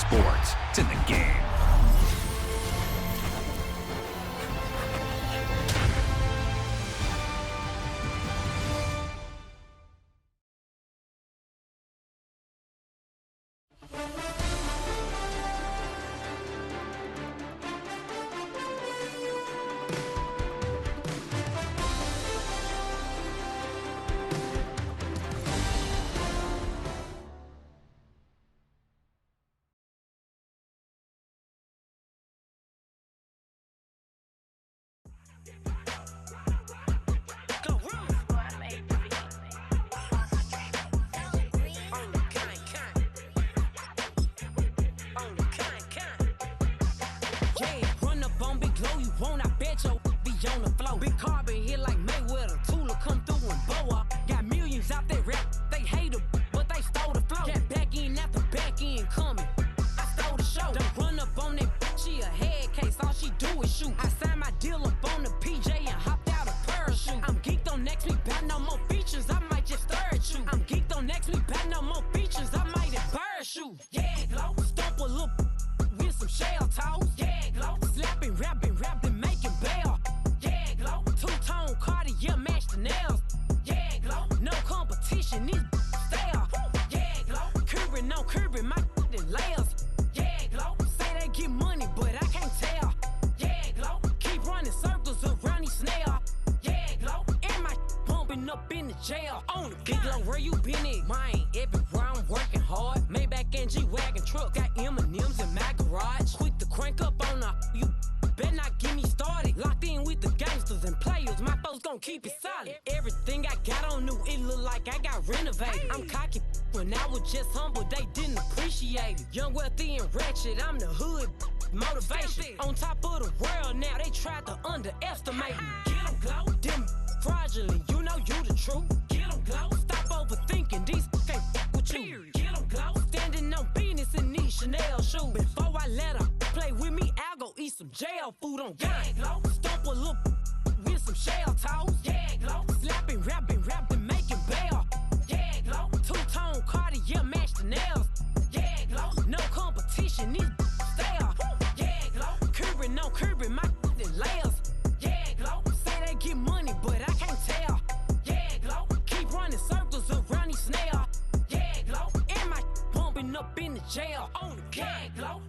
sports. It's in the game. Keep it solid. Everything I got on new, it look like I got renovated. I'm cocky when I was just humble, they didn't appreciate it. Young, wealthy, and ratchet, I'm the hood motivation. On top of the world now, they tried to underestimate me. Get them glow, them fraudulent, you know you the truth. Get them glow, stop overthinking, these can't with you. Get them glow, standing on business in these Chanel shoes. Before I let her play with me, I'll go eat some jail food on gang. Stomp a little with some shell toes. Yeah, glow. Slapping, rapping, making bail. Yeah, glow. Two-tone Cartier match the nails. Yeah, glow. No competition, these stale. Yeah, glow. Curbing my layers. Yeah, glow. Say they get money, but I can't tell. Yeah, glow. Keep running circles around these snails. Yeah, glow. And my pumping up in the jail on the gang, glow.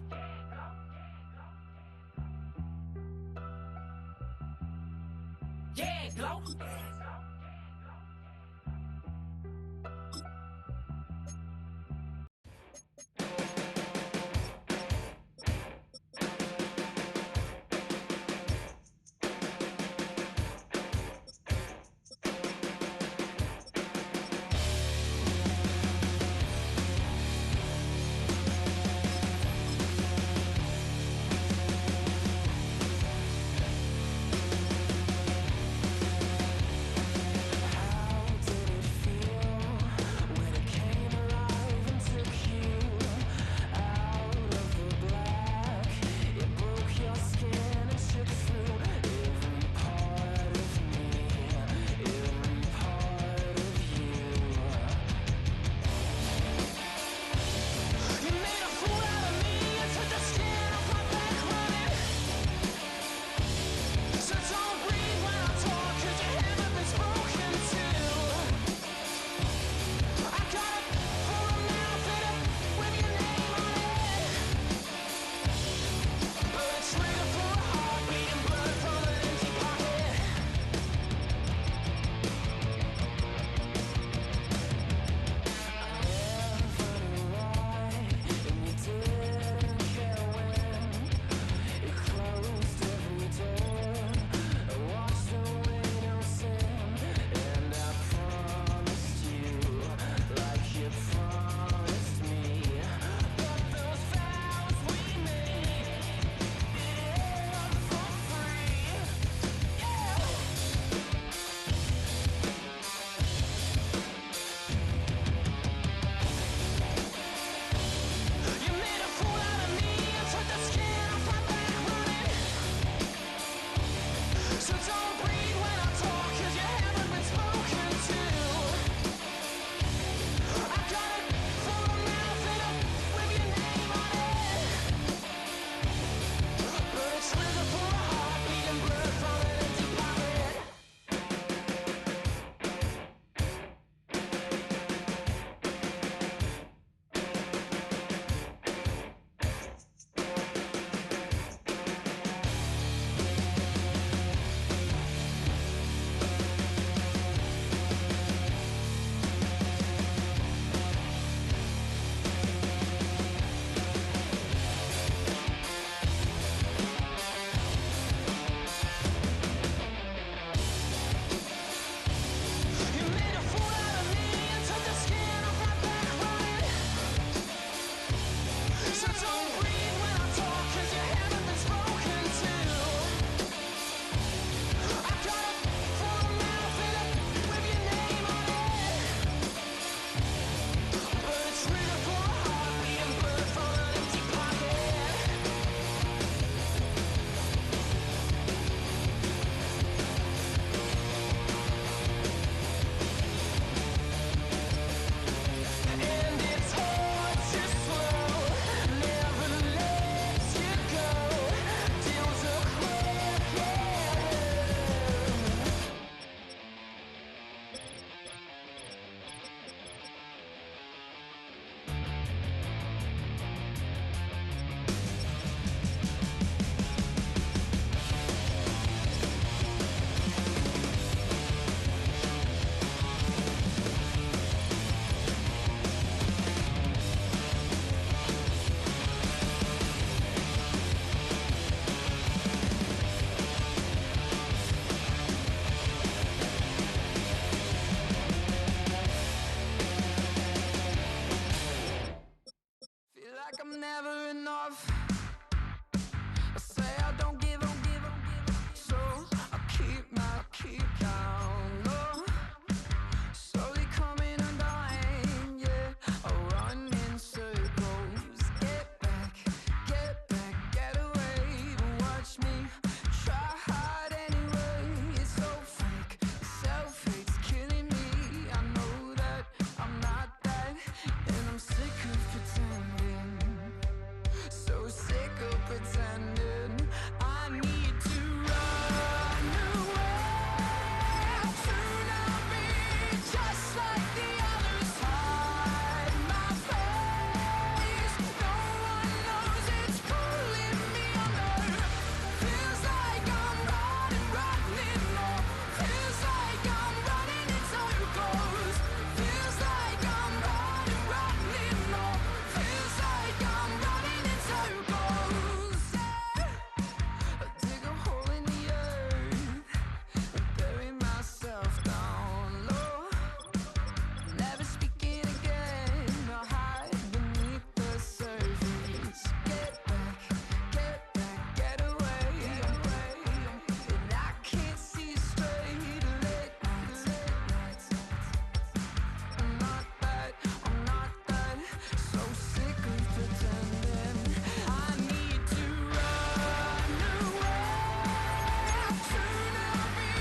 Yeah, glow. I'm never enough. I say I don't give up, so I keep down low. Slowly coming undone, yeah. I run in circles. Get back, get away. But watch me try hard anyway. It's so fake, self-hate's killing me. I know that I'm not that, and I'm sick of pretending. So sick of pretending. I need to run away to not be just like the others. Hide my face. No one knows it's pulling me under. Feels like I'm running low. Feels like I'm running in circles. Feels like I'm running low. Feels like I'm running in circles. I dig a hole in the earth and bury myself down low. Never speaking again. I hide beneath the surface. Get back, get away. And I can't see straight. Late nights. I'm not that. So sick of pretending. I need to run away to not be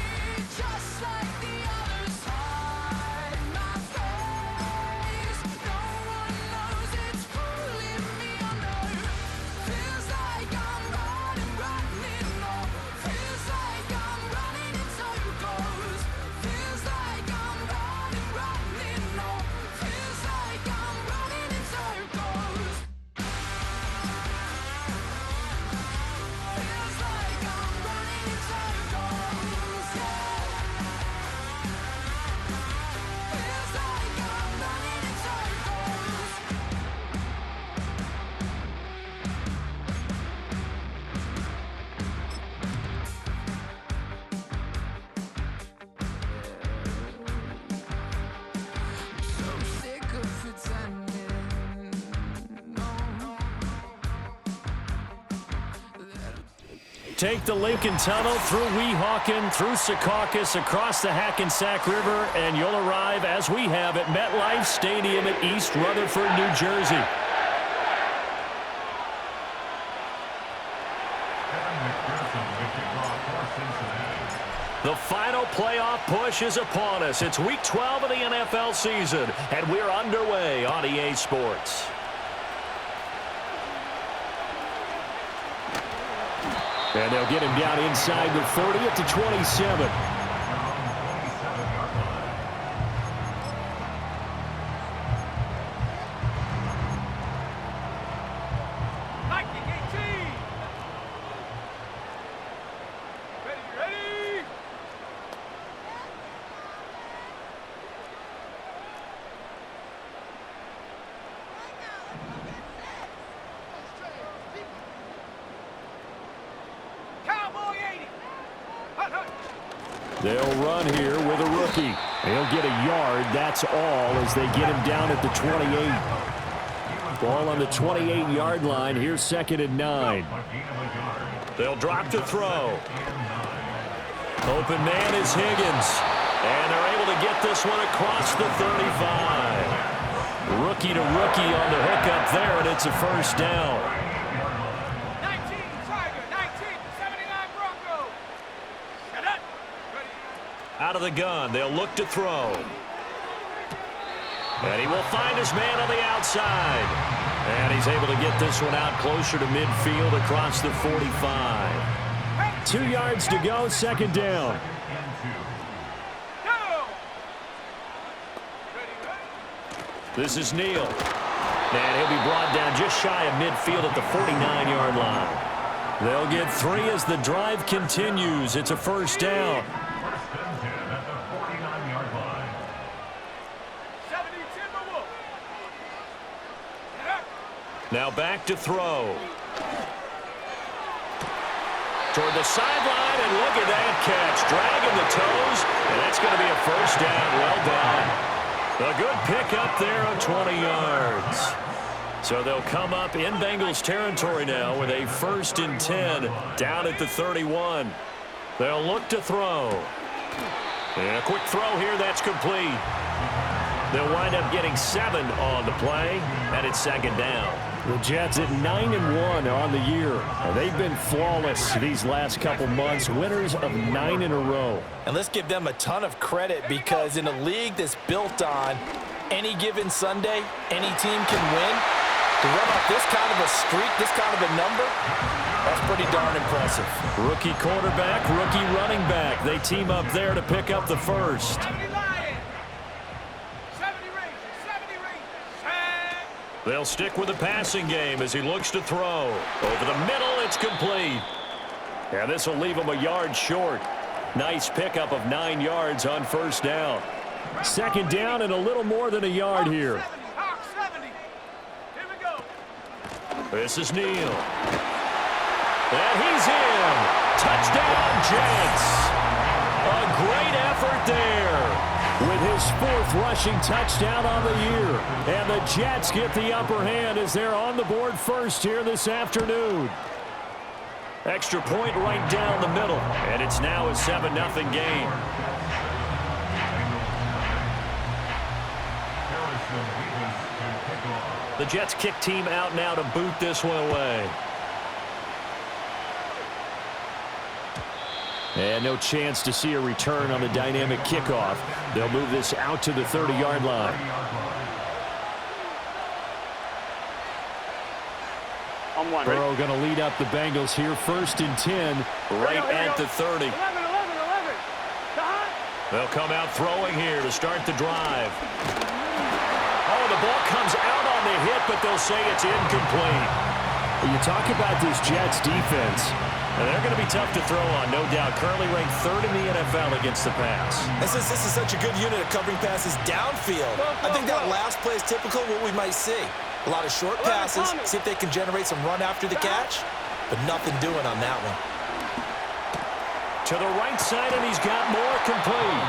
just like the others. Hide my face. No one knows it's pulling me under. Feels like I'm running low. Feels like I'm running in circles. Feels like I'm running low. Feels like I'm running in circles. Feels like I'm running in circles, yeah. Feels like I'm running in circles. So sick of pretending. No. Take the Lincoln Tunnel through Weehawken, through Secaucus, across the Hackensack River, and you'll arrive, as we have, at MetLife Stadium at East Rutherford, New Jersey. The final playoff push is upon us. It's Week 12 of the NFL season, and we're underway on EA Sports. And they'll get him down inside the 30 at the 27. They'll run here with a rookie. He'll get a yard, that's all, as they get him down at the 28. Ball on the 28-yard line. Here's 2nd and 9. They'll drop to throw. Open man is Higgins. And they're able to get this one across the 35. Rookie to rookie on the hook up there, and it's a first down. Out of the gun, they'll look to throw. And he will find his man on the outside. And he's able to get this one out closer to midfield across the 45. 2 yards to go, 2nd down. This is Neal. And he'll be brought down just shy of midfield at the 49-yard line. They'll get 3 as the drive continues. It's a first down. Now back to throw. Toward the sideline, and look at that catch. Dragging the toes, and that's going to be a first down. Well done. A good pickup there of 20 yards. So they'll come up in Bengals territory now with a 1st and 10 down at the 31. They'll look to throw. And a quick throw here, that's complete. They'll wind up getting 7 on the play, and it's 2nd down. The Jets at 9-1 on the year. And they've been flawless these last couple months, winners of 9 in a row. And let's give them a ton of credit, because in a league that's built on any given Sunday, any team can win. To run off this kind of a streak, this kind of a number, that's pretty darn impressive. Rookie quarterback, rookie running back. They team up there to pick up the first. They'll stick with the passing game as he looks to throw. Over the middle, it's complete. And this will leave him a yard short. Nice pickup of 9 yards on 1st down. 2nd down and a little more than a yard here. This is Neal. And he's in. Touchdown, Jets. A great effort there with his 4th rushing touchdown on the year. And the Jets get the upper hand as they're on the board first here this afternoon. Extra point right down the middle. And it's now a 7-0 game. The Jets kick team out now to boot this one away. And no chance to see a return on the dynamic kickoff. They'll move this out to the 30-yard line. Burrow going to lead up the Bengals here. 1st and 10 right at the 30. They'll come out throwing here to start the drive. Oh, the ball comes out on the hit, but they'll say it's incomplete. You talk about this Jets defense. And they're going to be tough to throw on, no doubt. Currently ranked 3rd in the NFL against the pass. And since this is such a good unit of covering passes downfield, I think that last play is typical of what we might see. A lot of short passes, see if they can generate some run after the catch, but nothing doing on that one. To the right side, and he's got more complete.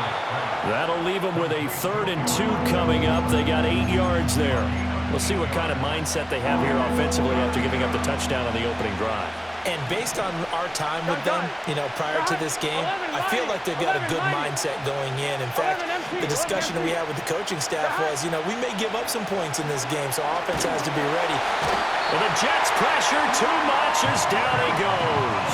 That'll leave him with a 3rd and 2 coming up. They got 8 yards there. We'll see what kind of mindset they have here offensively after giving up the touchdown on the opening drive. And based on our time with them, prior to this game, I feel like they've got a good mindset going in. In fact, the discussion that we had with the coaching staff was, we may give up some points in this game, so offense has to be ready. And the Jets pressure too much as down he goes.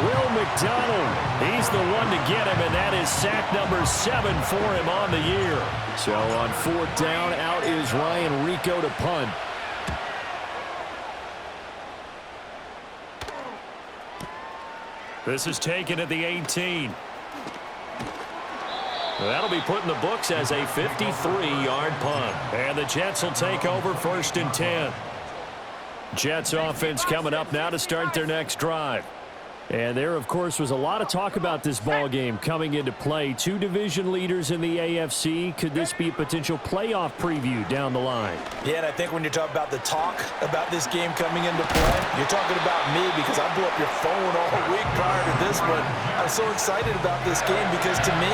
Will McDonald, he's the one to get him, and that is sack number 7 for him on the year. So on 4th down, out is Ryan Rico to punt. This is taken at the 18. That'll be put in the books as a 53-yard punt. And the Jets will take over 1st and 10. Jets offense coming up now to start their next drive. And there, of course, was a lot of talk about this ball game coming into play. 2 division leaders in the AFC. Could this be a potential playoff preview down the line? Yeah, and I think when you're talking about the talk about this game coming into play, you're talking about me, because I blew up your phone all week prior to this one. I'm so excited about this game because, to me,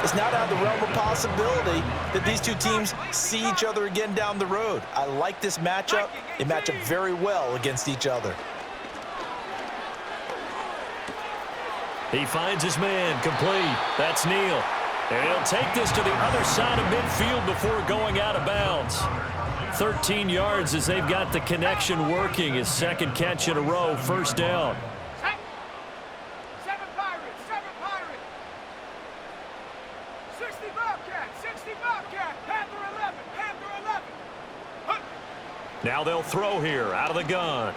it's not out of the realm of possibility that these two teams see each other again down the road. I like this matchup. They match up very well against each other. He finds his man, complete. That's Neal. And he'll take this to the other side of midfield before going out of bounds. 13 yards as they've got the connection working. His 2nd catch in a row, 1st down. 7 Pirates, 60 Bobcat, Panther 11. Now they'll throw here out of the gun.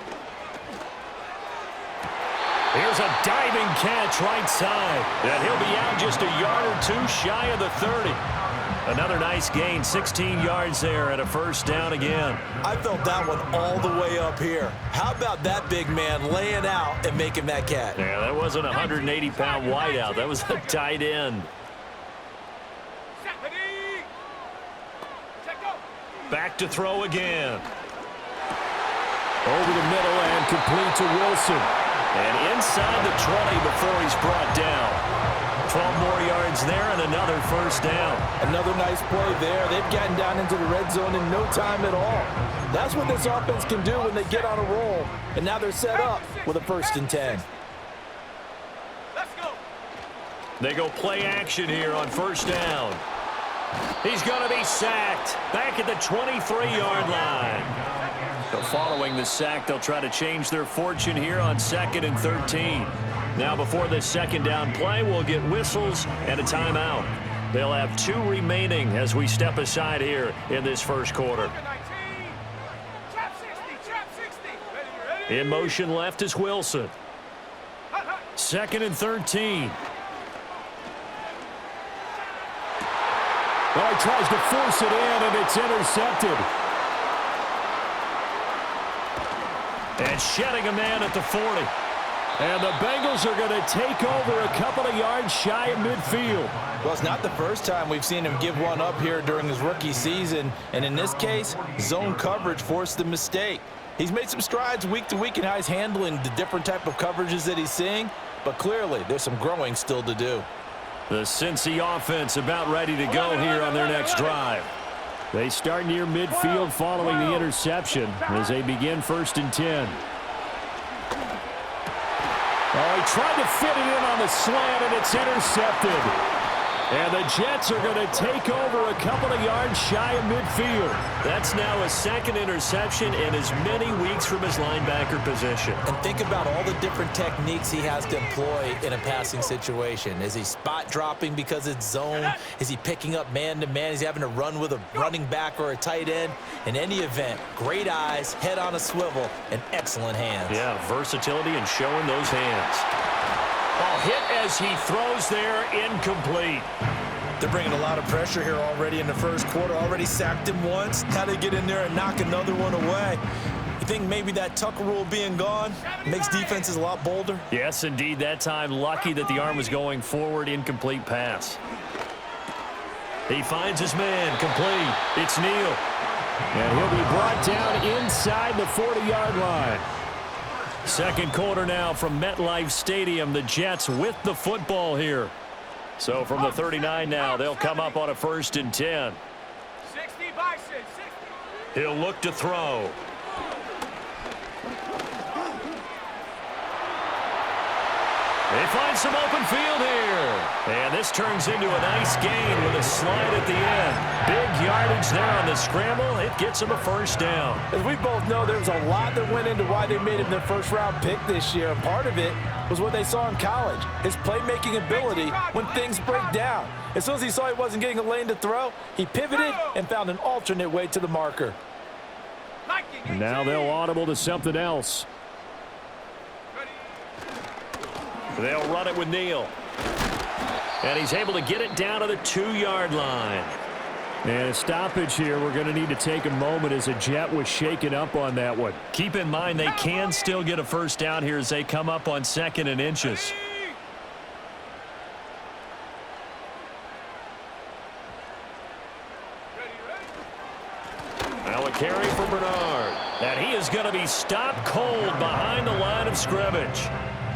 Here's a diving catch right side. And he'll be out just a yard or 2 shy of the 30. Another nice gain, 16 yards there and a 1st down again. I felt that one all the way up here. How about that big man laying out and making that catch? Yeah, that wasn't a 180-pound wideout. That was a tight end. Back to throw again. Over the middle and complete to Wilson. And inside the 20 before he's brought down. 12 more yards there and another first down. Another nice play there. They've gotten down into the red zone in no time at all. That's what this offense can do when they get on a roll. And now they're set up with a 1st and 10. Let's go. They go play action here on first down. He's going to be sacked back at the 23-yard line. So following the sack, they'll try to change their fortune here on 2nd and 13. Now before this second down play, we'll get whistles and a timeout. They'll have 2 remaining as we step aside here in this first quarter. Trap 60. Ready. In motion left is Wilson. 2nd and 13. Well, he tries to force it in, and it's intercepted. And shedding a man at the 40. And the Bengals are going to take over a couple of yards shy of midfield. Well, it's not the first time we've seen him give one up here during his rookie season. And in this case, zone coverage forced the mistake. He's made some strides week to week in how he's handling the different type of coverages that he's seeing. But clearly, there's some growing still to do. The Cincy offense about ready to go here on their next drive. They start near midfield following the interception as they begin 1st and 10. Oh, he tried to fit it in on the slant, and it's intercepted. And the Jets are going to take over a couple of yards shy of midfield. That's now a 2nd interception in as many weeks from his linebacker position. And think about all the different techniques he has to employ in a passing situation. Is he spot dropping because it's zone? Is he picking up man-to-man? Is he having to run with a running back or a tight end? In any event, great eyes, head on a swivel, and excellent hands. Yeah, versatility and showing those hands. Oh, hit as he throws there, incomplete. They're bringing a lot of pressure here already in the first quarter. Already sacked him once. How they get in there and knock another one away? You think maybe that Tucker rule being gone makes defenses a lot bolder? Yes, indeed. That time, lucky that the arm was going forward. Incomplete pass. He finds his man. Complete. It's Neal. And he'll be brought down inside the 40-yard line. Second quarter now from MetLife Stadium. The Jets with the football here. So from the 39 now, they'll come up on a 1st and 10. 60 Bison, 60. He'll look to throw. They find some open field here. And this turns into a nice gain with a slide at the end. Big yardage there on the scramble. It gets them a 1st down. As we both know, there's a lot that went into why they made him their 1st-round pick this year. And part of it was what they saw in college, his playmaking ability when things break down. As soon as he saw he wasn't getting a lane to throw, he pivoted and found an alternate way to the marker. Now they'll audible to something else. They'll run it with Neal. And he's able to get it down to the 2-yard line. And a stoppage here. We're going to need to take a moment as a Jet was shaken up on that one. Keep in mind they can still get a 1st down here as they come up on 2nd and inches. Now a carry for Bernard. And he is going to be stopped cold behind the line of scrimmage.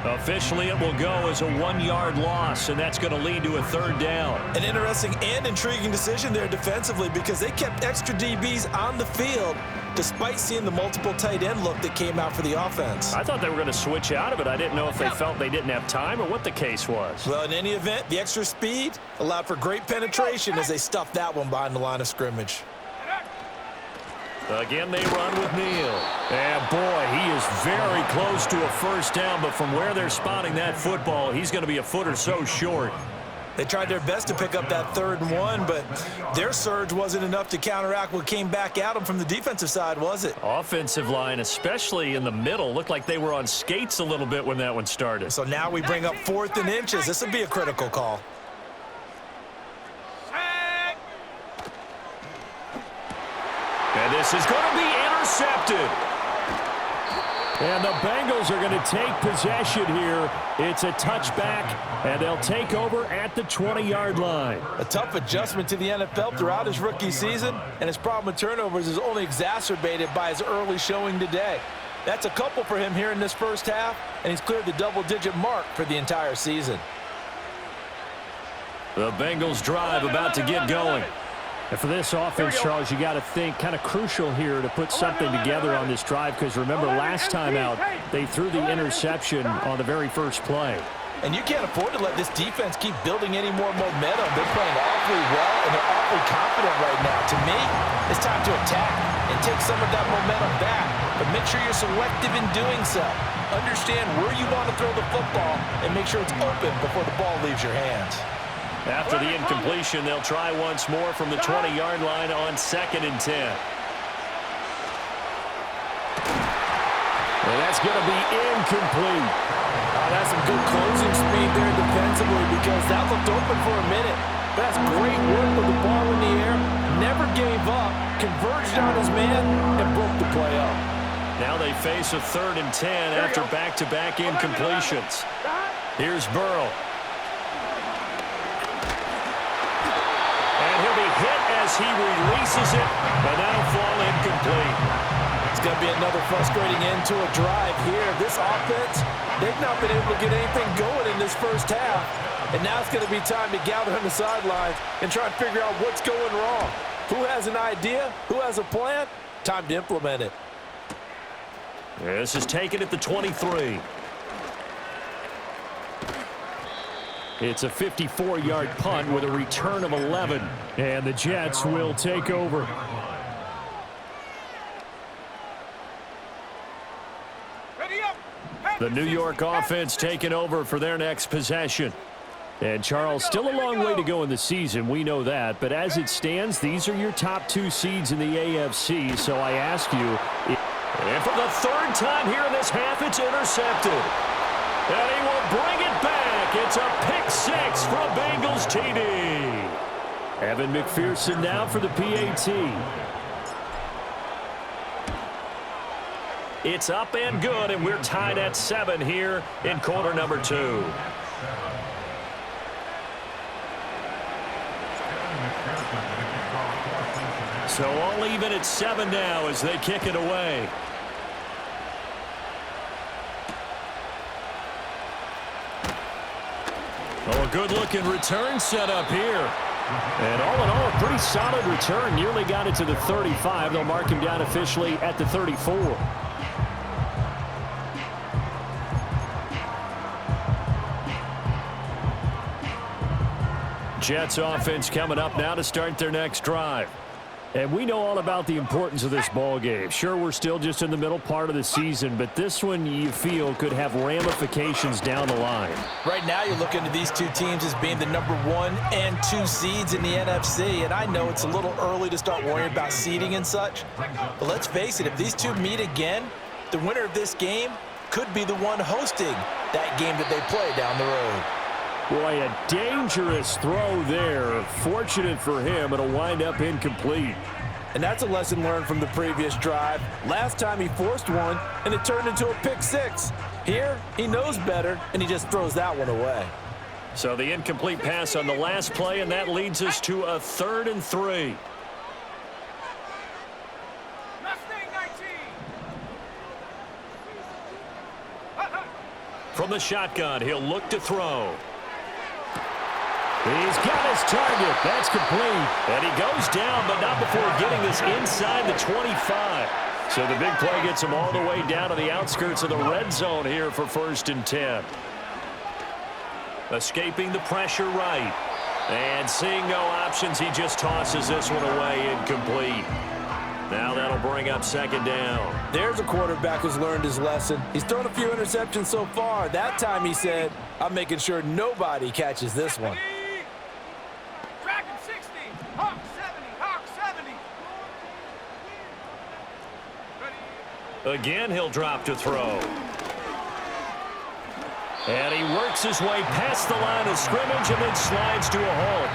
Officially, it will go as a 1-yard loss, and that's going to lead to a 3rd down. An interesting and intriguing decision there defensively because they kept extra DBs on the field despite seeing the multiple tight end look that came out for the offense. I thought they were going to switch out of it. I didn't know if they felt they didn't have time or what the case was. Well, in any event, the extra speed allowed for great penetration as they stuffed that one behind the line of scrimmage. Again, they run with Neal. And, boy, he is very close to a 1st down, but from where they're spotting that football, he's going to be a foot or so short. They tried their best to pick up that 3rd and 1, but their surge wasn't enough to counteract what came back at them from the defensive side, was it? Offensive line, especially in the middle, looked like they were on skates a little bit when that one started. So now we bring up 4th and inches. This will be a critical call. And this is going to be intercepted. And the Bengals are going to take possession here. It's a touchback, and they'll take over at the 20-yard line. A tough adjustment to the NFL throughout his rookie season, and his problem with turnovers is only exacerbated by his early showing today. That's a couple for him here in this 1st half, and he's cleared the double-digit mark for the entire season. The Bengals drive about to get going. And for this offense, Charles, you got to think kind of crucial here to put something together on this drive, because remember last time out they threw the interception on the very first play. And you can't afford to let this defense keep building any more momentum. They're playing awfully well, and they're awfully confident right now. To me, it's time to attack and take some of that momentum back. But make sure you're selective in doing so. Understand where you want to throw the football and make sure it's open before the ball leaves your hands. After the incompletion, they'll try once more from the 20-yard line on 2nd and 10. And that's going to be incomplete. That's some good closing speed there defensively, because that looked open for a minute. That's great work with the ball in the air. Never gave up, converged on his man, and broke the play up. Now they face a 3rd and 10 after back-to-back incompletions. Here's Burrow. And he'll be hit as he releases it, but that'll fall incomplete. It's going to be another frustrating end to a drive here. This offense, they've not been able to get anything going in this first half. And now it's going to be time to gather on the sidelines and try and figure out what's going wrong. Who has an idea? Who has a plan? Time to implement it. This is taken at the 23. It's a 54-yard punt with a return of 11. And the Jets will take over. The New York offense taking over for their next possession. And Charles, still a long way to go in the season, we know that. But as it stands, these are your top 2 seeds in the AFC. So I ask you, and for the 3rd time here in this half, it's intercepted. And he will bring it back. It's a pick 6 for a Bengals TD. Evan McPherson now for the PAT. It's up and good, and we're tied at 7 here in quarter number 2. So all even at 7 now as they kick it away. Oh, a good-looking return set up here. And all in all, a pretty solid return. Nearly got it to the 35. They'll mark him down officially at the 34. Jets offense coming up now to start their next drive. And we know all about the importance of this ball game. Sure, we're still just in the middle part of the season, but this one you feel could have ramifications down the line. Right now you're looking at these two teams as being the number 1 and 2 seeds in the NFC, and I know it's a little early to start worrying about seeding and such, but let's face it, if these two meet again, the winner of this game could be the one hosting that game that they play down the road. Boy, a dangerous throw there. Fortunate for him, it'll wind up incomplete. And that's a lesson learned from the previous drive. Last time he forced one, and it turned into a pick 6. Here, he knows better, and he just throws that one away. So the incomplete pass on the last play, and that leads us to a 3rd and 3. From the shotgun, he'll look to throw. He's got his target. That's complete. And he goes down, but not before getting this inside the 25. So the big play gets him all the way down to the outskirts of the red zone here for 1st and 10. Escaping the pressure right. And seeing no options, he just tosses this one away, incomplete. Now that'll bring up 2nd down. There's a quarterback who's learned his lesson. He's thrown a few interceptions so far. That time he said, I'm making sure nobody catches this one. Again, he'll drop to throw. And he works his way past the line of scrimmage and then slides to a halt.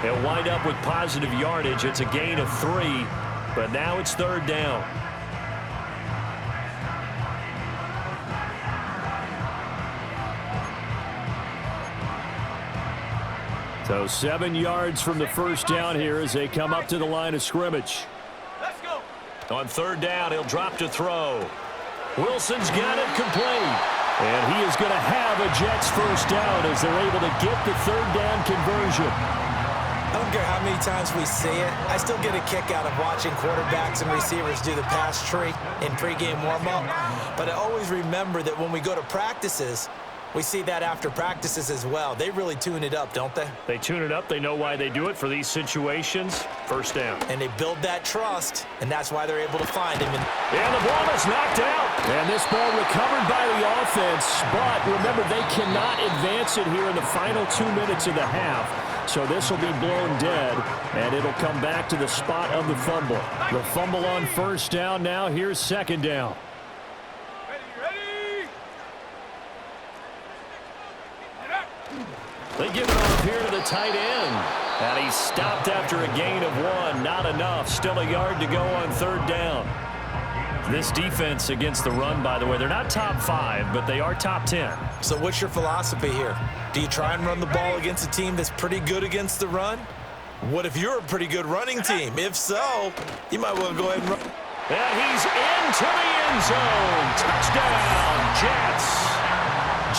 He'll wind up with positive yardage. It's a gain of 3, but now it's 3rd down. So 7 yards from the first down here as they come up to the line of scrimmage. Let's go. On 3rd down, he'll drop to throw. Wilson's got it complete. And he is going to have a Jets first down as they're able to get the third down conversion. I don't care how many times we see it. I still get a kick out of watching quarterbacks and receivers do the pass tree in pregame warm-up. But I always remember that when we go to practices, we see that after practices as well. They really tune it up, don't they? They tune it up. They know why they do it for these situations. First down. And they build that trust, and that's why they're able to find him. And the ball is knocked out. And this ball recovered by the offense. But remember, they cannot advance it here in the final 2 minutes of the half. So this will be blown dead, and it'll come back to the spot of the fumble. The fumble on first down now. Here's second down. They give it off here to the tight end. And he's stopped after a gain of 1. Not enough. Still a yard to go on third down. This defense against the run, by the way, they're not top 5, but they are top 10. So what's your philosophy here? Do you try and run the ball against a team that's pretty good against the run? What if you're a pretty good running team? If so, you might want to go ahead and run. And he's into the end zone. Touchdown, Jets.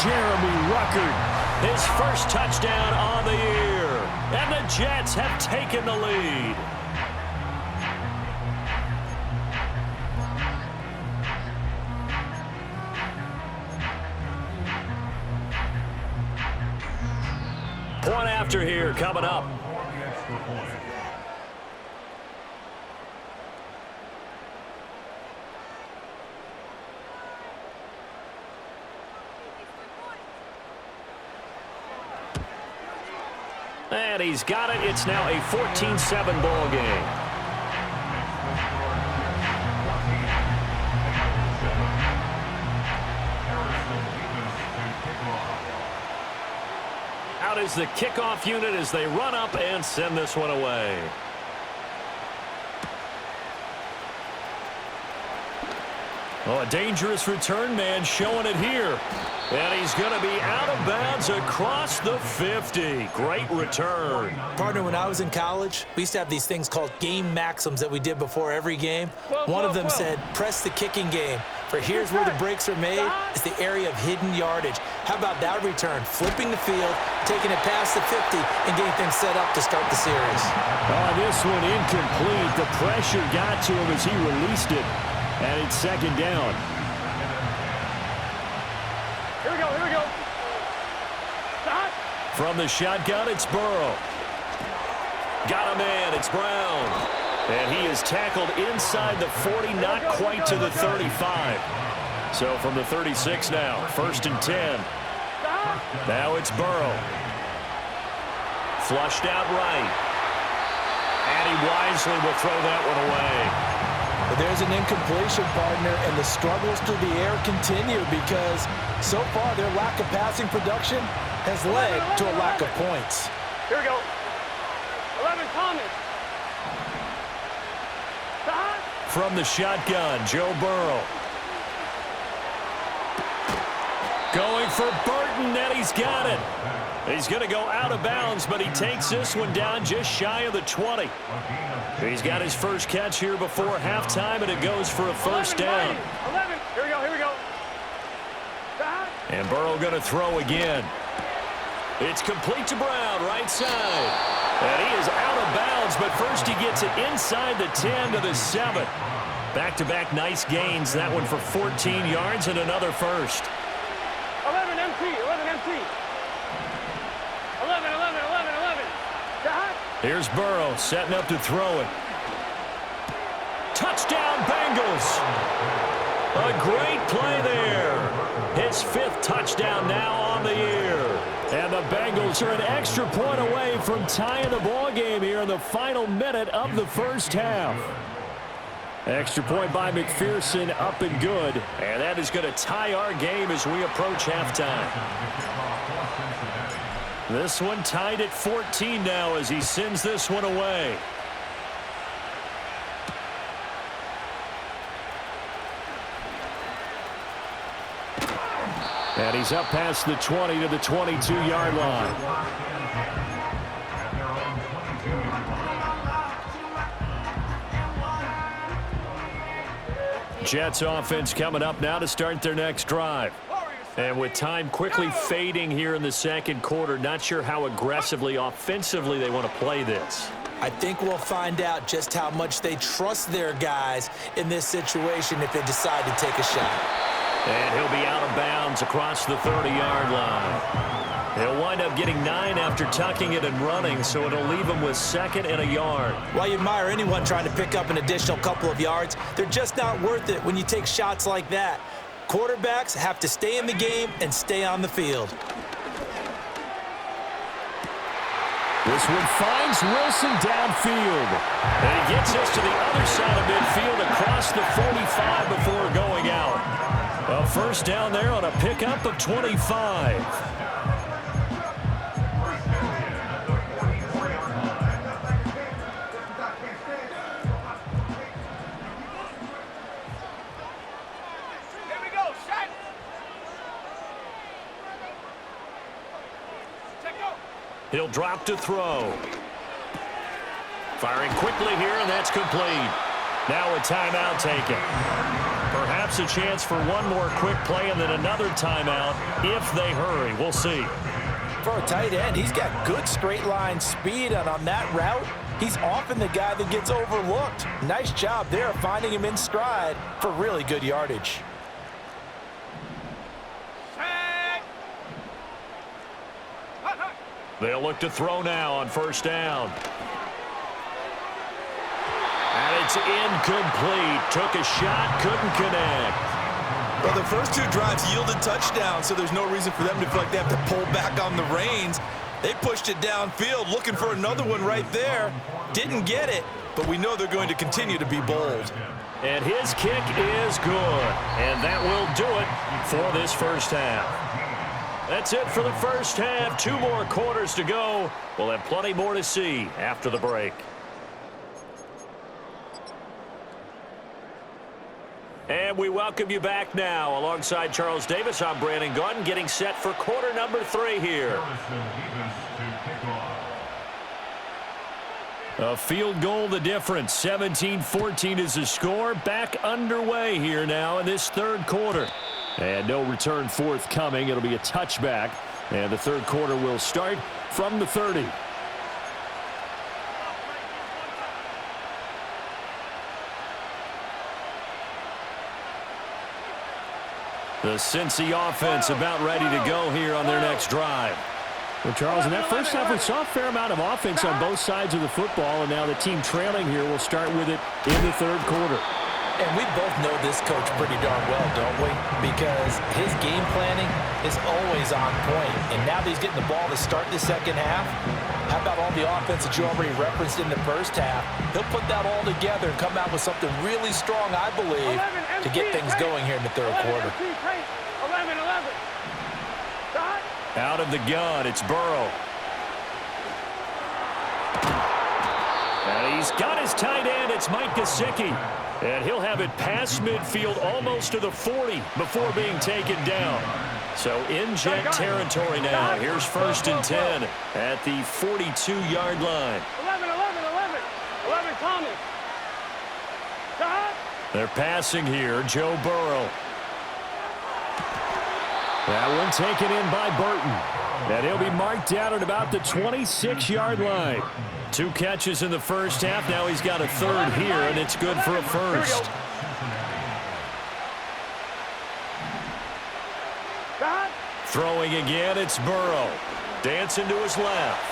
Jeremy Ruckert, his first touchdown on the year. And the Jets have taken the lead. Point after here coming up. And he's got it. It's now a 14-7 ball game. Out is the kickoff unit as they run up and send this one away. Oh, a dangerous return man showing it here. And he's going to be out of bounds across the 50. Great return. Partner, when I was in college, we used to have these things called game maxims that we did before every game. One of them said, press the kicking game. For here's where the breaks are made. It's the area of hidden yardage. How about that return? Flipping the field, taking it past the 50, and getting things set up to start the series. Oh, this one incomplete. The pressure got to him as he released it. And it's second down. Here we go, here we go. Stop. From the shotgun, it's Burrow. Got a man, it's Brown. And he is tackled inside the 40, not quite to the 35. So from the 36 now, 1st and 10. Now it's Burrow. Flushed out right. And he wisely will throw that one away. But there's an incompletion, partner, and the struggles through the air continue because so far their lack of passing production has led to a lack of points. Here we go. 11, Thomas. Stop. From the shotgun, Joe Burrow. Going for Burton, and he's got it. He's going to go out of bounds, but he takes this one down just shy of the 20. He's got his first catch here before halftime, and it goes for a first down. 11. Here we go, here we go. Stop. And Burrow going to throw again. It's complete to Brown, right side. And he is out of bounds, but first he gets it inside the 10 to the 7. Back-to-back nice gains. That one for 14 yards and another first. 11 MT, 11 MT. 11, 11, 11, 11. Stop. Here's Burrow setting up to throw it. Touchdown, Bengals. A great play there. His 5th touchdown now on the year. And the Bengals are an extra point away from tying the ball game here in the final minute of the first half. Extra point by McPherson, up and good. And that is going to tie our game as we approach halftime. This one tied at 14 now as he sends this one away. And he's up past the 20 to the 22-yard line. Jets offense coming up now to start their next drive. And with time quickly fading here in the second quarter, not sure how aggressively, offensively they want to play this. I think we'll find out just how much they trust their guys in this situation if they decide to take a shot. And he'll be out of bounds across the 30-yard line. He'll wind up getting 9 after tucking it and running, so it'll leave him with 2nd and a yard. While you admire anyone trying to pick up an additional couple of yards, they're just not worth it when you take shots like that. Quarterbacks have to stay in the game and stay on the field. This one finds Wilson downfield. And he gets us to the other side of midfield across the 45 before going out. A first down there on a pickup of 25. He'll drop to throw. Firing quickly here, and that's complete. Now a timeout taken. Perhaps a chance for one more quick play and then another timeout if they hurry. We'll see. For a tight end, he's got good straight line speed, and on that route, he's often the guy that gets overlooked. Nice job there finding him in stride for really good yardage. They'll look to throw now on first down. And it's incomplete. Took a shot, couldn't connect. Well, the first 2 drives yielded touchdowns, so there's no reason for them to feel like they have to pull back on the reins. They pushed it downfield, looking for another one right there. Didn't get it, but we know they're going to continue to be bold. And his kick is good. And that will do it for this first half. That's it for the first half. 2 more quarters to go. We'll have plenty more to see after the break. And we welcome you back now. Alongside Charles Davis, I'm Brandon Gaudin, getting set for quarter number 3 here. A field goal the difference. 17-14 is the score. Back underway here now in this third quarter. And no return forthcoming. It'll be a touchback. And the third quarter will start from the 30. The Cincy offense about ready to go here on their next drive. Well, Charles, in that first half, we saw a fair amount of offense on both sides of the football, and now the team trailing here will start with it in the third quarter. And we both know this coach pretty darn well, don't we? Because his game planning is always on point. And now that he's getting the ball to start the second half, how about all the offense that you already referenced in the first half? He'll put that all together and come out with something really strong, I believe, to get things going here in the third quarter. 11. Out of the gun, it's Burrow. And he's got his tight end. It's Mike Gesicki. And he'll have it past midfield almost to the 40 before being taken down. So in jet territory now. Here's 1st and 10 at the 42-yard line. 11, Thomas. They're passing here. Joe Burrow. That one taken in by Burton. And he'll be marked down at about the 26-yard line. 2 catches in the first half. Now he's got a third here, and it's good for a first. Throwing again, it's Burrow. Dancing to his left.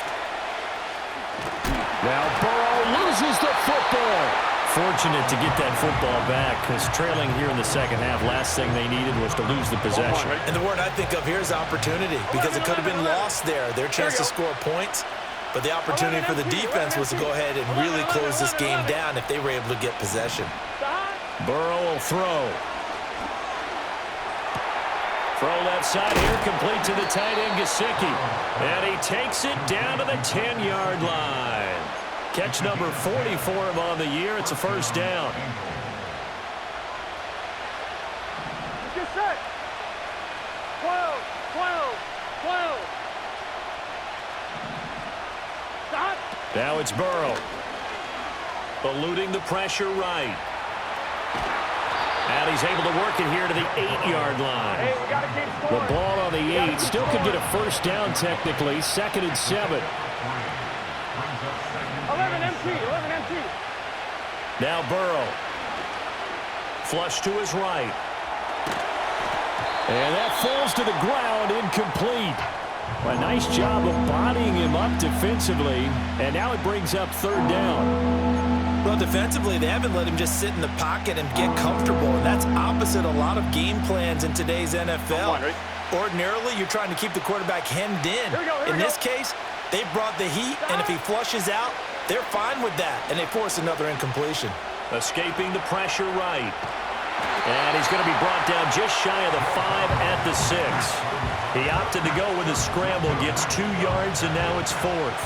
Now Burrow loses the football. Fortunate to get that football back, because trailing here in the second half, last thing they needed was to lose the possession. And the word I think of here is opportunity, because it could have been lost there. Their chance to score points. But the opportunity for the defense was to go ahead and really close this game down if they were able to get possession. Burrow will throw. Throw left side here, complete to the tight end, Gesicki. And he takes it down to the 10-yard line. Catch number 40 for him on the year. It's a first down. Get set. 12. Stop. Now it's Burrow. Eluding the pressure right. And he's able to work it here to the 8-yard line. Hey, we gotta keep The scoring. ball on the 8. Still could get a first down technically. 2nd and 7. 11 MT, 11 MT. Now Burrow. Flush to his right. And that falls to the ground, incomplete. A nice job of bodying him up defensively. And now it brings up 3rd down. Well, defensively, they haven't let him just sit in the pocket and get comfortable. And that's opposite a lot of game plans in today's NFL. Ordinarily, you're trying to keep the quarterback hemmed in. In this case, they brought the heat, and if he flushes out, they're fine with that. And they force another incompletion. Escaping the pressure right. And he's going to be brought down just shy of the 5 at the 6. He opted to go with a scramble, gets 2 yards, and now it's 4th.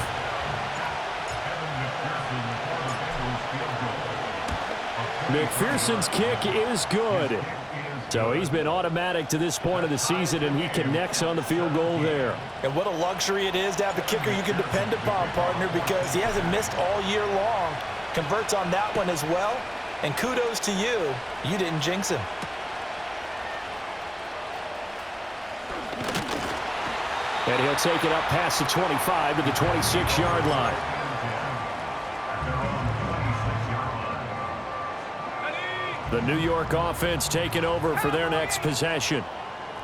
McPherson's kick is good. So he's been automatic to this point of the season, and he connects on the field goal there. And what a luxury it is to have a kicker you can depend upon, partner, because he hasn't missed all year long. Converts on that one as well. And kudos to you. You didn't jinx him. And he'll take it up past the 25 to the 26-yard line. The New York offense taking over for their next possession.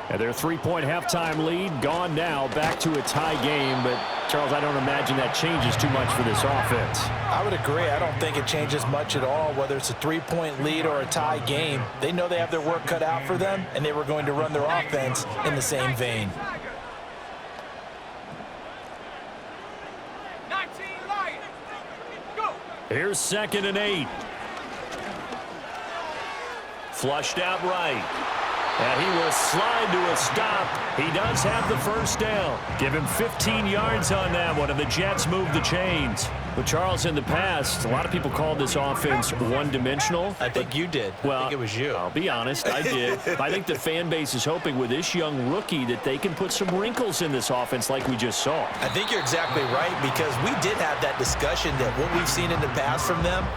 And their 3-point halftime lead gone now, back to a tie game. But, Charles, I don't imagine that changes too much for this offense. I would agree. I don't think it changes much at all, whether it's a 3-point lead or a tie game. They know they have their work cut out for them, and they were going to run their offense in the same vein. 19 Lions. Go. Here's 2nd and 8. Flushed out right. And he will slide to a stop. He does have the first down. Give him 15 yards on that one, and the Jets move the chains. But, Charles, in the past, a lot of people called this offense one-dimensional. I think you did. Well, I think it was you. I'll be honest, I did. I think the fan base is hoping with this young rookie that they can put some wrinkles in this offense like we just saw. I think you're exactly right, because we did have that discussion that what we've seen in the past from them,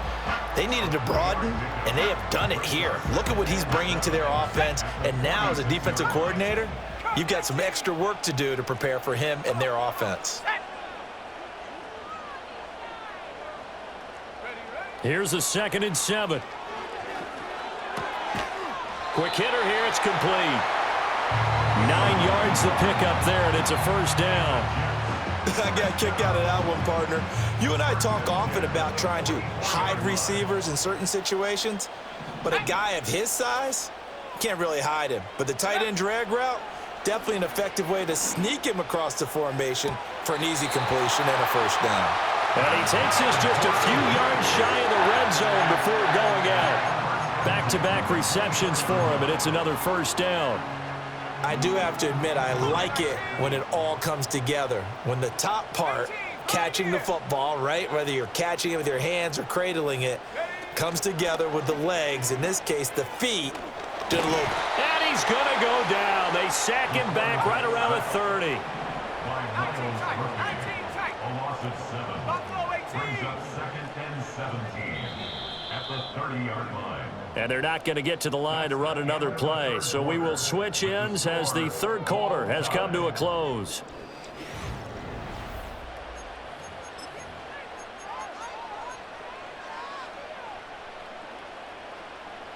they needed to broaden, and they have done it here. Look at what he's bringing to their offense, and now as a defensive coordinator, you've got some extra work to do to prepare for him and their offense. Here's a 2nd and 7. Quick hitter here, it's complete. 9 yards to pick up there, and it's a first down. I got a kick out of that one, partner. You and I talk often about trying to hide receivers in certain situations, but a guy of his size can't really hide him. But the tight end drag route, definitely an effective way to sneak him across the formation for an easy completion and a first down. And he takes this just a few yards shy of the red zone before going out. Back-to-back receptions for him, and it's another first down. I do have to admit, I like it when it all comes together. When the top part, catching the football, right, whether you're catching it with your hands or cradling it, comes together with the legs, in this case, the feet, did a little. And he's going to go down. They sack him back right around the 30. 19 tight, 19 tight. A loss of 7. Buffalo 18. Brings up 2nd and 17 at the 30-yard line. And they're not going to get to the line to run another play. So we will switch ends as the 3rd quarter has come to a close.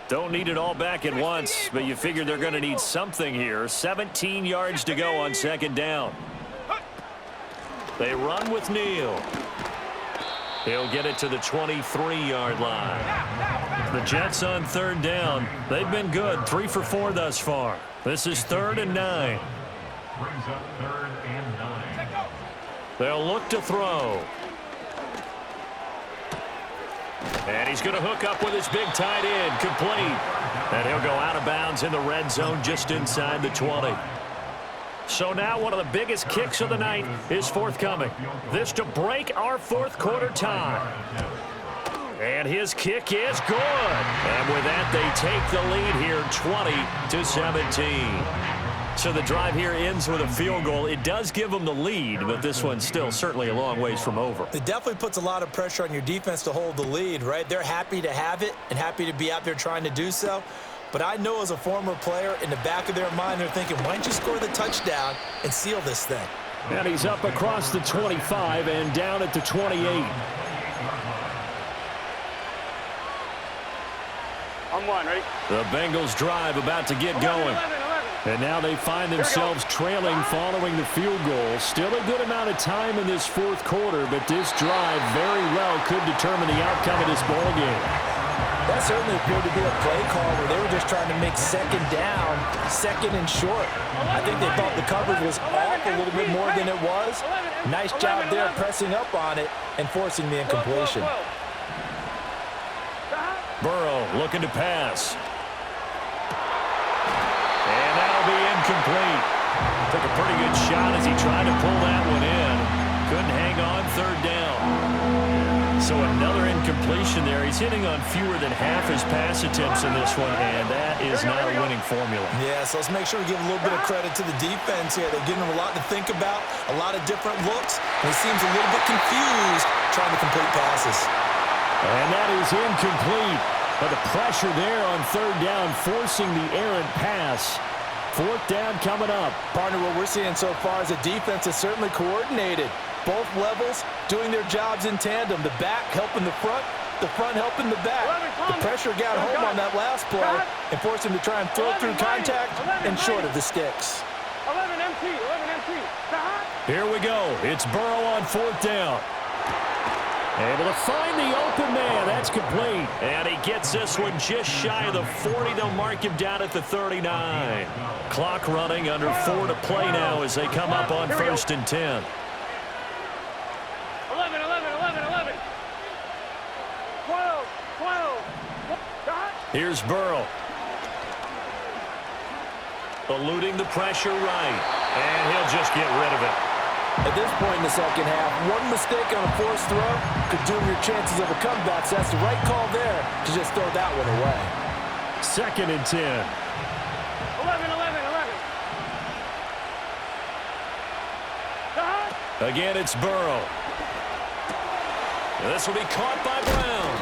Don't need it all back at once, but you figure they're going to need something here. 17 yards to go on 2nd down. They run with Neal. He'll get it to the 23-yard line. The Jets on 3rd down. They've been good, 3 for 4 thus far. This is 3rd and 9. Brings up 3rd and 9. They'll look to throw. And he's going to hook up with his big tight end, complete. And he'll go out of bounds in the red zone just inside the 20. So now one of the biggest kicks of the night is forthcoming. This to break our 4th quarter tie. And his kick is good. And with that, they take the lead here 20-17. So the drive here ends with a field goal. It does give them the lead, but this one's still certainly a long ways from over. It definitely puts a lot of pressure on your defense to hold the lead, right? They're happy to have it and happy to be out there trying to do so. But I know as a former player, in the back of their mind, they're thinking, why don't you score the touchdown and seal this thing? And he's up across the 25 and down at the 28. On one, ready? The Bengals drive about to get going. 11. And now they find themselves trailing following the field goal. Still a good amount of time in this fourth quarter, but this drive very well could determine the outcome of this ball game. That certainly appeared to be a play call where they were just trying to make second down, second and short. I think they thought the coverage was off a little bit more than it was. Nice job there pressing up on it and forcing the incompletion. Burrow looking to pass. And that'll be incomplete. Took a pretty good shot as he tried to pull that one in. Couldn't hang on third down. So another incompletion there. He's hitting on fewer than half his pass attempts in this one, and that is not a winning formula. Yeah, so let's make sure we give a little bit of credit to the defense here. They're giving him a lot to think about, a lot of different looks, and he seems a little bit confused trying to complete passes. And that is incomplete. But the pressure there on third down, forcing the errant pass. Fourth down coming up. Partner, what we're seeing so far is a defense that's certainly coordinated. Both levels doing their jobs in tandem. The back helping the front helping the back. The pressure got home on that last play and forced him to try and throw through contact and short of the sticks. 11 MT. Here we go. It's Burrow on fourth down. Able to find the open man. That's complete. And he gets this one just shy of the 40. They'll mark him down at the 39. Clock running, under 4 to play now as they come up on first and 10. 11. 12. Here's Burrow. Eluding the pressure right. And he'll just get rid of it. At this point in the second half, one mistake on a forced throw could doom your chances of a comeback. So that's the right call there to just throw that one away. Second and 10. 11. Again, it's Burrow. This will be caught by Brown.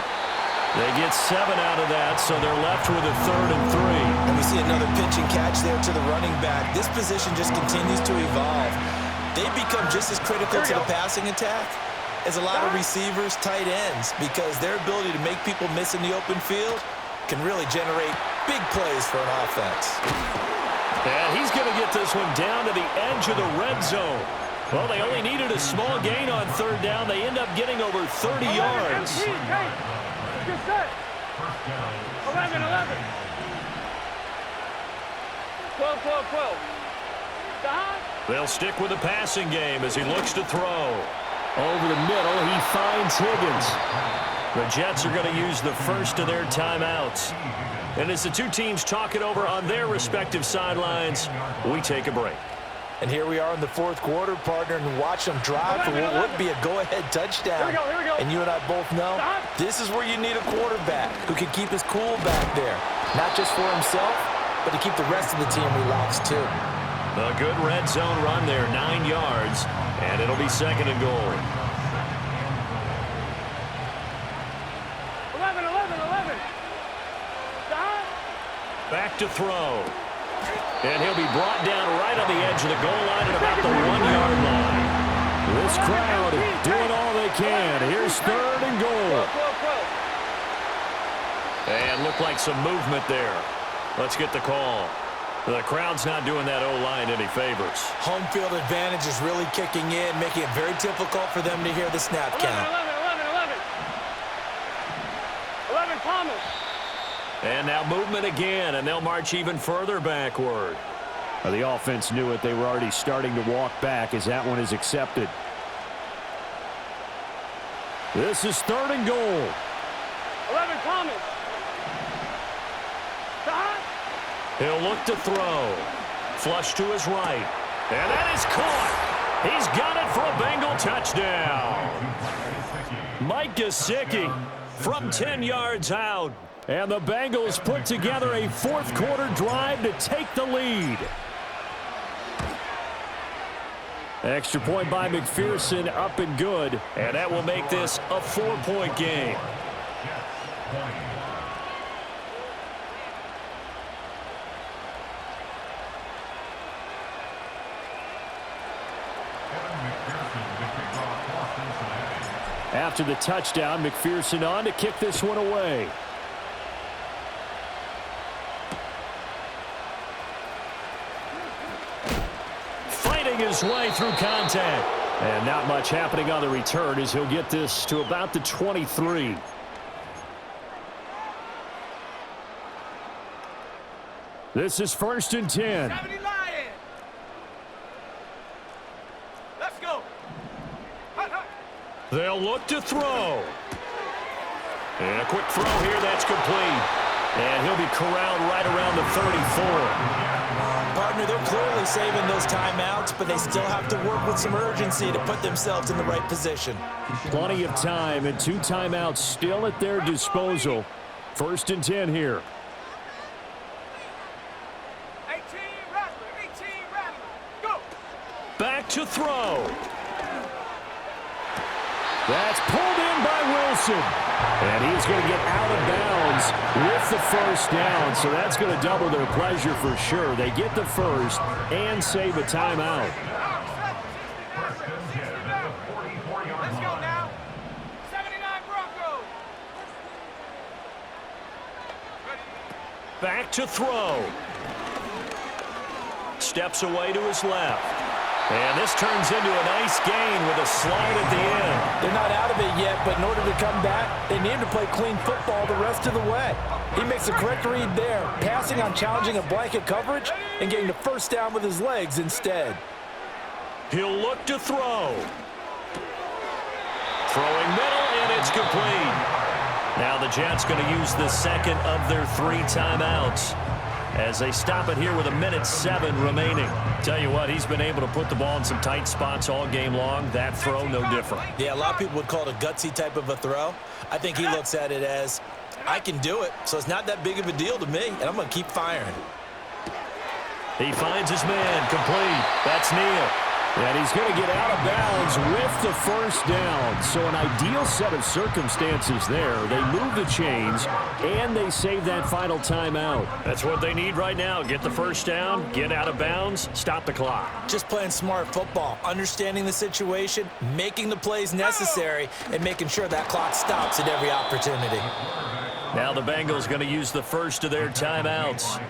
They get 7 out of that, so they're left with a 3rd and 3. And we see another pitch and catch there to the running back. This position just continues to evolve. They become just as critical to the passing attack as a lot of receivers, tight ends, because their ability to make people miss in the open field can really generate big plays for an offense. And he's going to get this one down to the edge of the red zone. Well, they only needed a small gain on third down. They end up getting over 30 yards. Good set. 11. 12. They'll stick with the passing game as he looks to throw. Over the middle, he finds Higgins. The Jets are going to use the first of their timeouts. And as the two teams talk it over on their respective sidelines, we take a break. And here we are in the fourth quarter, partner, and watch them drive for what would be a go-ahead touchdown. Here we go. And you and I both know this is where you need a quarterback who can keep his cool back there. Not just for himself, but to keep the rest of the team relaxed too. A good red zone run there, 9 yards, and it'll be second and goal. 11. Back to throw. And he'll be brought down right on the edge of the goal line at about the 1-yard line. This crowd doing all they can. Here's third and goal. And looked like some movement there. Let's get the call. The crowd's not doing that O-line any favors. Home field advantage is really kicking in, making it very difficult for them to hear the snap count. 11, Thomas. And now movement again, and they'll march even further backward. Well, the offense knew it. They were already starting to walk back as that one is accepted. This is third and goal. 11, Thomas. He'll look to throw. Flush to his right. And that is caught. He's got it for a Bengal touchdown. Mike Gesicki from 10 yards out. And the Bengals put together a fourth quarter drive to take the lead. Extra point by McPherson, up and good. And that will make this a 4-point game. after the touchdown. McPherson on to kick this one away. Fighting his way through contact. And not much happening on the return as he'll get this to about the 23. This is 1st and 10. Let's go. They'll look to throw. And a quick throw here, that's complete. And he'll be corralled right around the 34. Partner, they're clearly saving those timeouts, but they still have to work with some urgency to put themselves in the right position. Plenty of time and 2 timeouts still at their disposal. 1st and 10 here. 18 Rattler, go. Back to throw. That's pulled in by Wilson. And he's going to get out of bounds with the first down. So that's going to double their pleasure for sure. They get the first and save a timeout. Let's go now. 79 Broncos. Back to throw. Steps away to his left. And this turns into a nice gain with a slide at the end. They're not out of it yet, but in order to come back, they need to play clean football the rest of the way. He makes a correct read there, passing on challenging a blanket coverage and getting the first down with his legs instead. He'll look to throw. Throwing middle, and it's complete. Now the Jets going to use the second of their 3 timeouts as they stop it here with 1:07 remaining. Tell you what, he's been able to put the ball in some tight spots all game long. That throw, no different. Yeah, a lot of people would call it a gutsy type of a throw. I think he looks at it as, I can do it, so it's not that big of a deal to me, and I'm going to keep firing. He finds his man, complete. That's Neal. And he's going to get out of bounds with the first down. So an ideal set of circumstances there. They move the chains, and they save that final timeout. That's what they need right now. Get the first down, get out of bounds, stop the clock. Just playing smart football, understanding the situation, making the plays necessary, and making sure that clock stops at every opportunity. Now the Bengals going to use the first of their timeouts.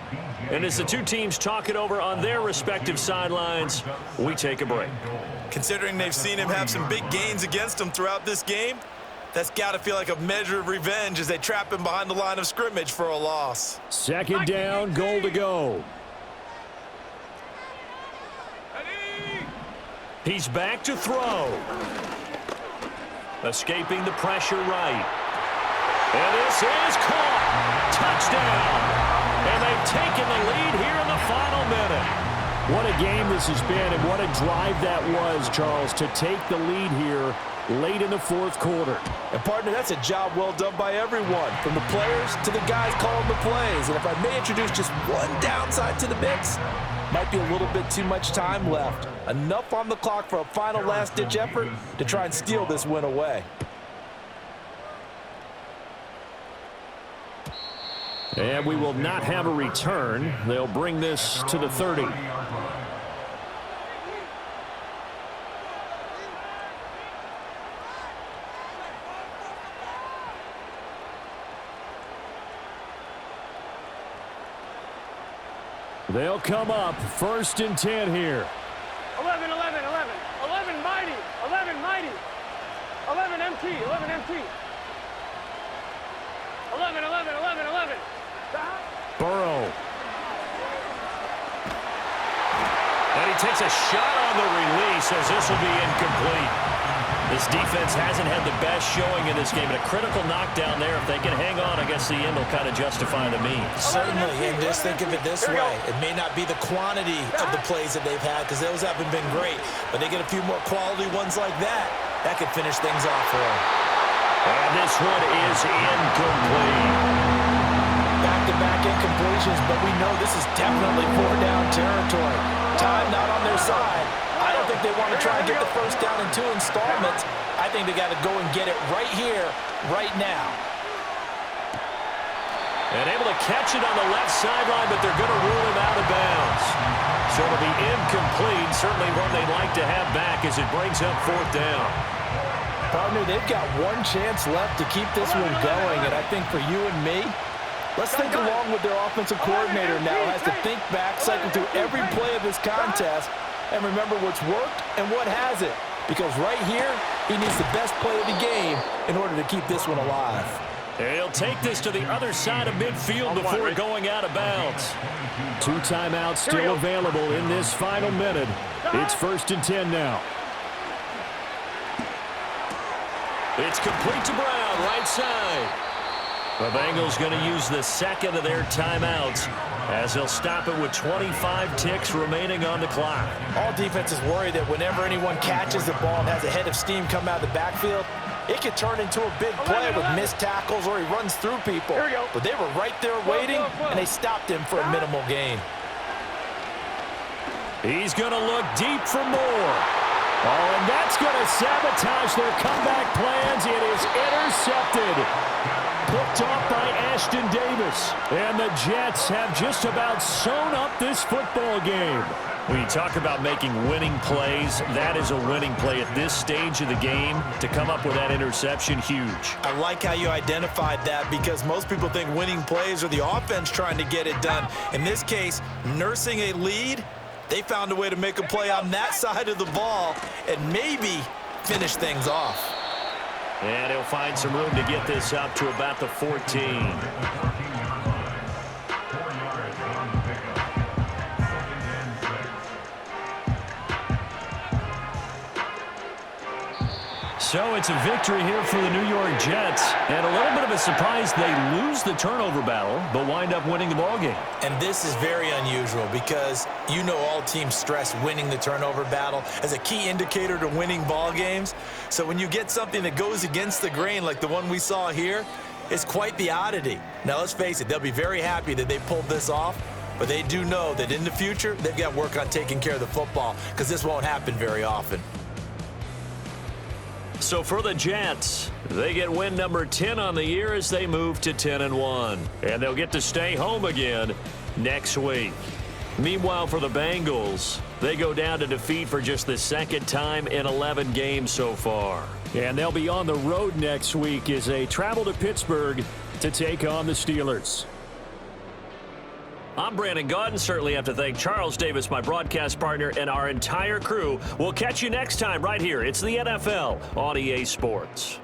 And as the two teams talk it over on their respective sidelines, we take a break. Considering they've seen him have some big gains against them throughout this game, that's got to feel like a measure of revenge as they trap him behind the line of scrimmage for a loss. 2nd down, goal to go. He's back to throw. Escaping the pressure right. And this is caught. Touchdown. And they've taken the lead here in the final minute. What a game this has been, and what a drive that was, Charles, to take the lead here late in the 4th quarter. And, partner, that's a job well done by everyone, from the players to the guys calling the plays. And if I may introduce just one downside to the mix, might be a little bit too much time left. Enough on the clock for a final last-ditch effort to try and steal this win away. And we will not have a return. They'll bring this to the 30. They'll come up 1st and 10 here. 11, 11, 11. 11 mighty. 11 mighty. 11 MT. 11 MT. 11, 11, 11, 11. Burrow. And he takes a shot on the release as this will be incomplete. This defense hasn't had the best showing in this game, but a critical knockdown there. If they can hang on, I guess the end will kind of justify the means. Certainly, and just think of it this way. It may not be the quantity of the plays that they've had, because those haven't been great, but they get a few more quality ones like that. That could finish things off for them. And this one is incomplete. Back-to-back incompletions, but we know this is definitely 4-down territory. Time not on their side. I don't think they want to try and get the first down in 2 installments. I think they got to go and get it right here, right now. And able to catch it on the left sideline, but they're going to rule him out of bounds. So it'll be incomplete. Certainly one they'd like to have back as it brings up 4th down. Partner, they've got one chance left to keep this one going, and I think for you and me, let's think along with their offensive coordinator now has to think back, cycle through every play of this contest, and remember what's worked and what hasn't. Because right here, he needs the best play of the game in order to keep this one alive. He'll take this to the other side of midfield before going out of bounds. 2 timeouts still available in this final minute. It's 1st and 10 now. It's complete to Brown, right side. The Bengals going to use the second of their timeouts as they'll stop it with 25 ticks remaining on the clock. All defenses worry that whenever anyone catches the ball and has a head of steam come out of the backfield, it could turn into a big play with missed tackles or he runs through people. But they were right there waiting, and they stopped him for a minimal gain. He's going to look deep for more. Oh, and that's going to sabotage their comeback plans. It is intercepted. Picked off by Ashton Davis. And the Jets have just about sewn up this football game. When you talk about making winning plays, that is a winning play at this stage of the game. To come up with that interception, huge. I like how you identified that because most people think winning plays are the offense trying to get it done. In this case, nursing a lead, they found a way to make a play on that side of the ball and maybe finish things off. And he'll find some room to get this up to about the 14. So it's a victory here for the New York Jets. And a little bit of a surprise, they lose the turnover battle, but wind up winning the ballgame. And this is very unusual because you know all teams stress winning the turnover battle as a key indicator to winning ball games. So when you get something that goes against the grain like the one we saw here, it's quite the oddity. Now let's face it, they'll be very happy that they pulled this off, but they do know that in the future, they've got to work on taking care of the football because this won't happen very often. So for the Jets, they get win number 10 on the year as they move to 10-1. And they'll get to stay home again next week. Meanwhile, for the Bengals, they go down to defeat for just the second time in 11 games so far. And they'll be on the road next week as they travel to Pittsburgh to take on the Steelers. I'm Brandon Gaudin. Certainly have to thank Charles Davis, my broadcast partner, and our entire crew. We'll catch you next time right here. It's the NFL on EA Sports.